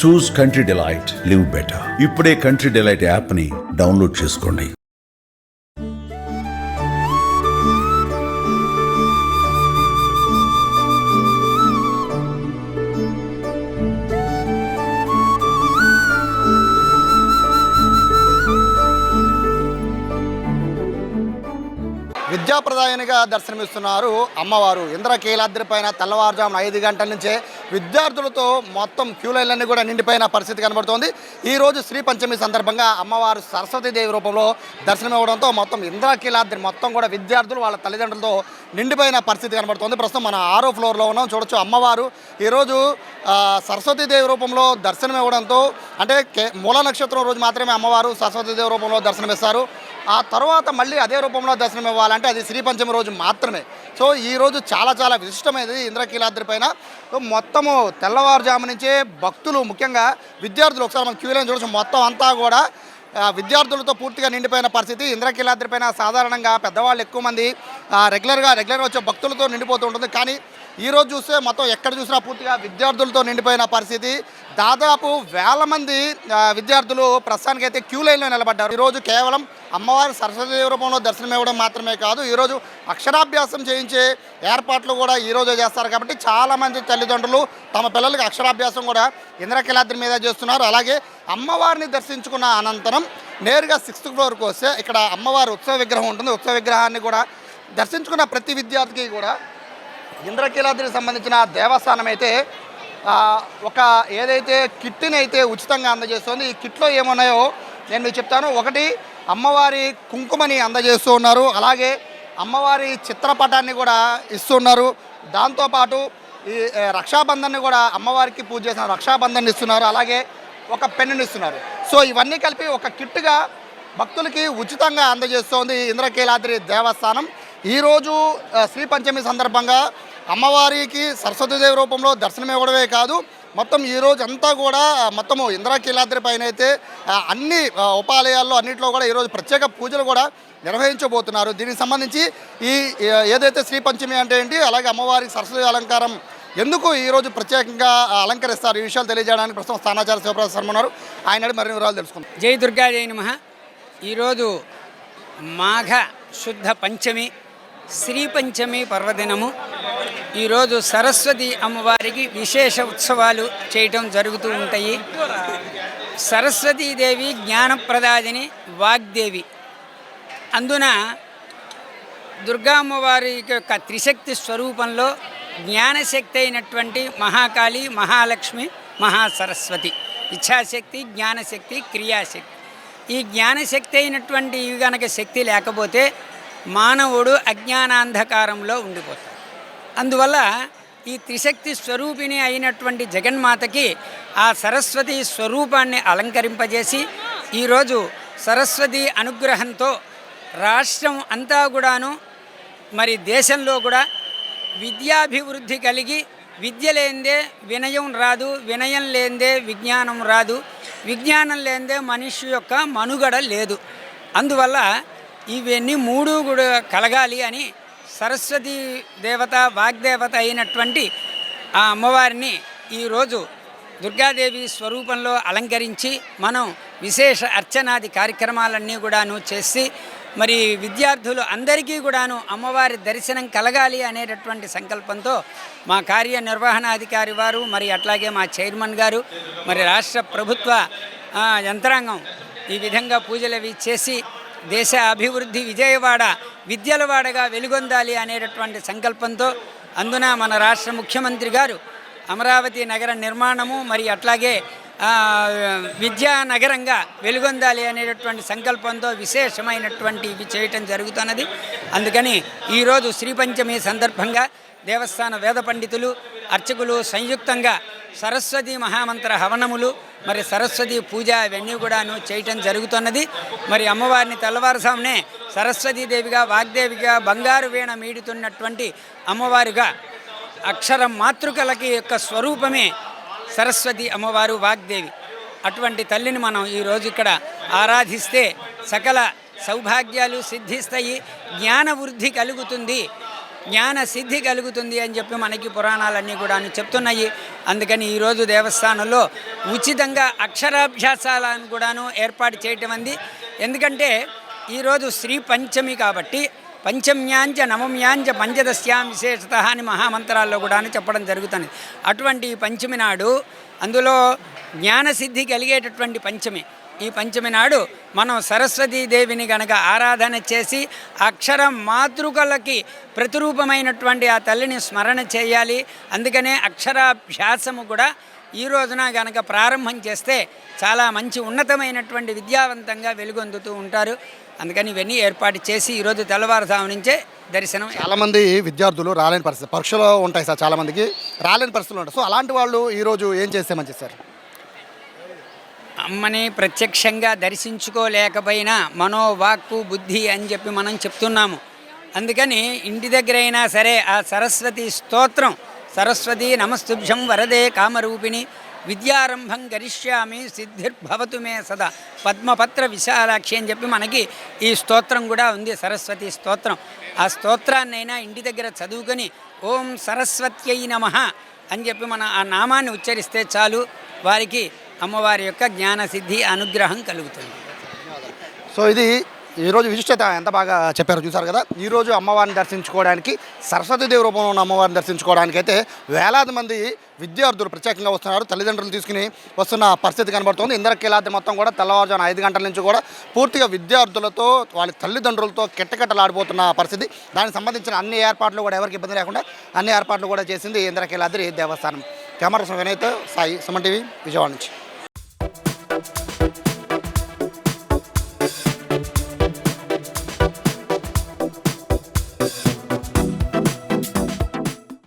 చూస్ country delight, live better. ఇప్పుడే country delight యాప్ని download చేసుకోండి. విద్యాప్రదాయనిగా దర్శనమిస్తున్నారు అమ్మవారు. ఇంద్రకీలాద్రి పైన తెల్లవారుజామున 5 గంటల నుంచే విద్యార్థులతో మొత్తం క్యూ లైన్లన్నీ కూడా నిండిపోయిన పరిస్థితి కనబడుతోంది. ఈరోజు శ్రీ పంచమి సందర్భంగా అమ్మవారు సరస్వతీదేవి రూపంలో దర్శనమివ్వడంతో మొత్తం ఇంద్రకీలాద్రి మొత్తం కూడా విద్యార్థులు వాళ్ళ తల్లిదండ్రులతో నిండిపోయిన పరిస్థితి కనబడుతోంది. ప్రస్తుతం మన 6వ ఫ్లోర్లో ఉన్నాం. చూడొచ్చు అమ్మవారు ఈరోజు సరస్వతీదేవి రూపంలో దర్శనమివ్వడంతో, అంటే మూల నక్షత్రం రోజు మాత్రమే అమ్మవారు సరస్వతీదేవి రూపంలో దర్శనమిస్తారు. ఆ తర్వాత మళ్ళీ అదే రూపంలో దర్శనం ఇవ్వాలంటే అది శ్రీ పంచమి రోజు మాత్రమే. సో ఈరోజు చాలా విశిష్టమైనది ఇంద్రకీలాద్రి పైన. మొత్తము తెల్లవారుజాము నుంచే భక్తులు, ముఖ్యంగా విద్యార్థులు, ఒకసారి మనం క్యూ లైన్ చూడొచ్చు, మొత్తం అంతా కూడా విద్యార్థులతో పూర్తిగా నిండిపోయిన పరిస్థితి. ఇంద్రకీలాద్రి పైన సాధారణంగా పెద్దవాళ్ళు ఎక్కువ మంది రెగ్యులర్గా వచ్చే భక్తులతో నిండిపోతూ ఉంటుంది. కానీ ఈరోజు చూస్తే మొత్తం ఎక్కడ చూసినా పూర్తిగా విద్యార్థులతో నిండిపోయిన పరిస్థితి. దాదాపు వేల మంది విద్యార్థులు ప్రస్తుతానికైతే క్యూ లైన్లో నిలబడ్డారు. ఈరోజు కేవలం అమ్మవారి సరస్వతీదేవి రూపంలో దర్శనం ఇవ్వడం మాత్రమే కాదు, ఈరోజు అక్షరాభ్యాసం చేయించే ఏర్పాట్లు కూడా ఈరోజు చేస్తారు. కాబట్టి చాలామంది తల్లిదండ్రులు తమ పిల్లలకి అక్షరాభ్యాసం కూడా ఇంద్రకీలాద్రి మీద చేస్తున్నారు. అలాగే అమ్మవారిని దర్శించుకున్న అనంతరం నేరుగా 6th ఫ్లోర్కి వస్తే ఇక్కడ అమ్మవారి ఉత్సవ విగ్రహం ఉంటుంది. ఉత్సవ విగ్రహాన్ని కూడా దర్శించుకున్న ప్రతి విద్యార్థికి కూడా ఇంద్రకీలాద్రికి సంబంధించిన దేవస్థానం అయితే ఒక ఏదైతే కిట్ని అయితే ఉచితంగా అందజేస్తుంది. ఈ కిట్లో ఏమున్నాయో నేను మీకు చెప్తాను. ఒకటి, అమ్మవారి కుంకుమని అందజేస్తూ ఉన్నారు. అలాగే అమ్మవారి చిత్రపటాన్ని కూడా ఇస్తున్నారు. దాంతోపాటు ఈ రక్షాబంధన్ని కూడా అమ్మవారికి పూజ చేసిన రక్షాబంధన్ని ఇస్తున్నారు. అలాగే ఒక పెన్నుని ఇస్తున్నారు. సో ఇవన్నీ కలిపి ఒక కిట్గా భక్తులకి ఉచితంగా అందజేస్తోంది ఇంద్రకీలాద్రి దేవస్థానం. ఈరోజు శ్రీ పంచమి సందర్భంగా అమ్మవారికి సరస్వతీదేవి రూపంలో దర్శనం ఇవ్వడమే కాదు, మొత్తం ఈరోజు అంతా కూడా మొత్తము ఇంద్రకీలాద్రి పైన అయితే అన్ని ఉపాలయాల్లో అన్నింటిలో కూడా ఈరోజు ప్రత్యేక పూజలు కూడా నిర్వహించబోతున్నారు. దీనికి సంబంధించి ఈ ఏదైతే శ్రీ పంచమి అంటే ఏంటి, అలాగే అమ్మవారికి సరస్వతి అలంకారం ఎందుకు ఈరోజు ప్రత్యేకంగా అలంకరిస్తారు, ఈ విషయాలు తెలియజేయడానికి ప్రస్తుతం స్థానాచార్య శివప్రసాద్ శర్మ ఉన్నారు. ఆయన మరిన్ని వివరాలు తెలుసుకుందాం. జై దుర్గా జై నమః. ఈరోజు మాఘ శుద్ధ పంచమి, శ్రీ పంచమి పర్వదినము. ఈరోజు సరస్వతి అమ్మవారికి విశేష ఉత్సవాలు చేయటం జరుగుతూ ఉంటాయి. సరస్వతీదేవి జ్ఞానప్రదాదిని, వాగ్దేవి. అందున దుర్గా అమ్మవారి యొక్క త్రిశక్తి స్వరూపంలో జ్ఞానశక్తి అయినటువంటి మహాకాళి, మహాలక్ష్మి, మహాసరస్వతి, ఇచ్ఛాశక్తి, జ్ఞానశక్తి, క్రియాశక్తి. ఈ జ్ఞానశక్తి అయినటువంటి కనుక శక్తి లేకపోతే మానవుడు అజ్ఞానాంధకారంలో ఉండిపోతాడు. అందువల్ల ఈ త్రిశక్తి స్వరూపిణి అయినటువంటి జగన్మాతకి ఆ సరస్వతి స్వరూపాన్ని అలంకరింపజేసి ఈరోజు సరస్వతి అనుగ్రహంతో రాష్ట్రం అంతా కూడాను, మరి దేశంలో కూడా విద్యాభివృద్ధి కలిగి, విద్య లేనిదే వినయం రాదు, వినయం లేనిదే విజ్ఞానం రాదు, విజ్ఞానం లేనిదే మనిషి యొక్క మనుగడ లేదు. అందువల్ల ఇవన్నీ మూడు కూడా కలగాలి అని సరస్వతీ దేవత, వాగ్దేవత అయినటువంటి ఆ అమ్మవారిని ఈరోజు దుర్గాదేవి స్వరూపంలో అలంకరించి మనం విశేష అర్చనాది కార్యక్రమాలన్నీ కూడాను చేసి, మరి విద్యార్థులు అందరికీ కూడాను అమ్మవారి దర్శనం కలగాలి అనేటటువంటి సంకల్పంతో మా కార్యనిర్వహణాధికారి వారు, మరి అట్లాగే మా చైర్మన్ గారు, మరి రాష్ట్ర ప్రభుత్వ యంత్రాంగం ఈ విధంగా పూజలు అవి చేసి దేశ అభివృద్ధి, విజయవాడ విద్యలవాడగా వెలుగొందాలి అనేటటువంటి సంకల్పంతో, అందున మన రాష్ట్ర ముఖ్యమంత్రి గారు అమరావతి నగర నిర్మాణము, మరి అట్లాగే విద్యానగరంగా వెలుగొందాలి అనేటటువంటి సంకల్పంతో విశేషమైనటువంటి ఇవి చేయటం జరుగుతున్నది. అందుకని ఈరోజు శ్రీ పంచమి సందర్భంగా దేవస్థాన వేద పండితులు, అర్చకులు సంయుక్తంగా సరస్వతి మహామంత్ర హవనములు, మరి సరస్వతి పూజ ఇవన్నీ కూడాను చేయటం జరుగుతున్నది. మరి అమ్మవారిని తెల్లవారుసామునే సరస్వతీదేవిగా, వాగ్దేవిగా, బంగారు వీణ మీడుతున్నటువంటి అమ్మవారుగా, అక్షర మాతృకలకి యొక్క స్వరూపమే సరస్వతి అమ్మవారు, వాగ్దేవి. అటువంటి తల్లిని మనం ఈరోజు ఇక్కడ ఆరాధిస్తే సకల సౌభాగ్యాలు సిద్ధిస్తాయి, జ్ఞాన వృద్ధి కలుగుతుంది. జ్ఞాన సిద్ధి కలుగుతుంది అని చెప్పి మనకి పురాణాలన్నీ కూడా చెప్తున్నాయి. అందుకని ఈరోజు దేవస్థానంలో ఉచితంగా అక్షరాభ్యాసాలను కూడాను ఏర్పాటు చేయటం అంది. ఎందుకంటే ఈరోజు శ్రీ పంచమి కాబట్టి పంచమ్యాంచ నవమ్యాంచ పంచదశ్యాం విశేషత అని మహామంత్రాల్లో కూడా చెప్పడం జరుగుతుంది. అటువంటి ఈ పంచమి నాడు అందులో జ్ఞానసిద్ధి కలిగేటటువంటి పంచమి. ఈ పంచమి నాడు మనం సరస్వతీదేవిని గనక ఆరాధన చేసి అక్షర మాతృకలకి ప్రతిరూపమైనటువంటి ఆ తల్లిని స్మరణ చేయాలి. అందుకనే అక్షరాభ్యాసము కూడా ఈ రోజున గనక ప్రారంభం చేస్తే చాలా మంచి ఉన్నతమైనటువంటి విద్యావంతంగా వెలుగొందుతూ ఉంటారు. అందుకని ఇవన్నీ ఏర్పాటు చేసి ఈరోజు తెల్లవారుజాము నుంచే దర్శనం. చాలామంది విద్యార్థులు రాలేని పరిస్థితి, పరీక్షలు ఉంటాయి సార్, చాలామందికి రాలేని పరిస్థితులు ఉంటాయి. సో అలాంటి వాళ్ళు ఈరోజు ఏం చేస్తే మంచిది సార్? అమ్మని ప్రత్యక్షంగా దర్శించుకోలేకపోయినా మనోవాక్కు బుద్ధి అని చెప్పి మనం చెప్తున్నాము. అందుకని ఇంటి దగ్గర అయినా సరే ఆ సరస్వతి స్తోత్రం, సరస్వతి నమస్తుభ్యం వరదే కామరూపిణి విద్యారంభం గరిష్యామి సిద్ధిర్భవతు మే సదా పద్మపత్ర విశాలాక్షి అని చెప్పి మనకి ఈ స్తోత్రం కూడా ఉంది, సరస్వతి స్తోత్రం. ఆ స్తోత్రాన్నైనా ఇంటి దగ్గర చదువుకొని ఓం సరస్వత్యై నమః అని చెప్పి మన ఆ నామాన్ని ఉచ్చరిస్తే చాలు, వారికి అమ్మవారి యొక్క జ్ఞానసిద్ధి అనుగ్రహం కలుగుతుంది. సో ఇది ఈరోజు విశిష్టత ఎంత బాగా చెప్పారో చూసారు కదా. ఈరోజు అమ్మవారిని దర్శించుకోవడానికి, సరస్వతీదేవి రూపంలో ఉన్న అమ్మవారిని దర్శించుకోవడానికి అయితే వేలాది మంది విద్యార్థులు ప్రత్యేకంగా వస్తున్నారు. తల్లిదండ్రులు తీసుకుని వస్తున్న పరిస్థితి కనబడుతుంది. ఇంద్రకీలాద్రి మొత్తం కూడా తెల్లవారుజామున 5 గంటల నుంచి కూడా పూర్తిగా విద్యార్థులతో వాళ్ళ తల్లిదండ్రులతో కెట్టకెట్టలాడిపోతున్న పరిస్థితి. దానికి సంబంధించిన అన్ని ఏర్పాట్లు కూడా ఎవరికి ఇబ్బంది లేకుండా అన్ని ఏర్పాట్లు కూడా చేసింది ఇంద్రకీలాద్రి దేవస్థానం. కెమెరా వినయ్తో సాయి, సుమన్ టీవీ, విజయవాడ నుంచి.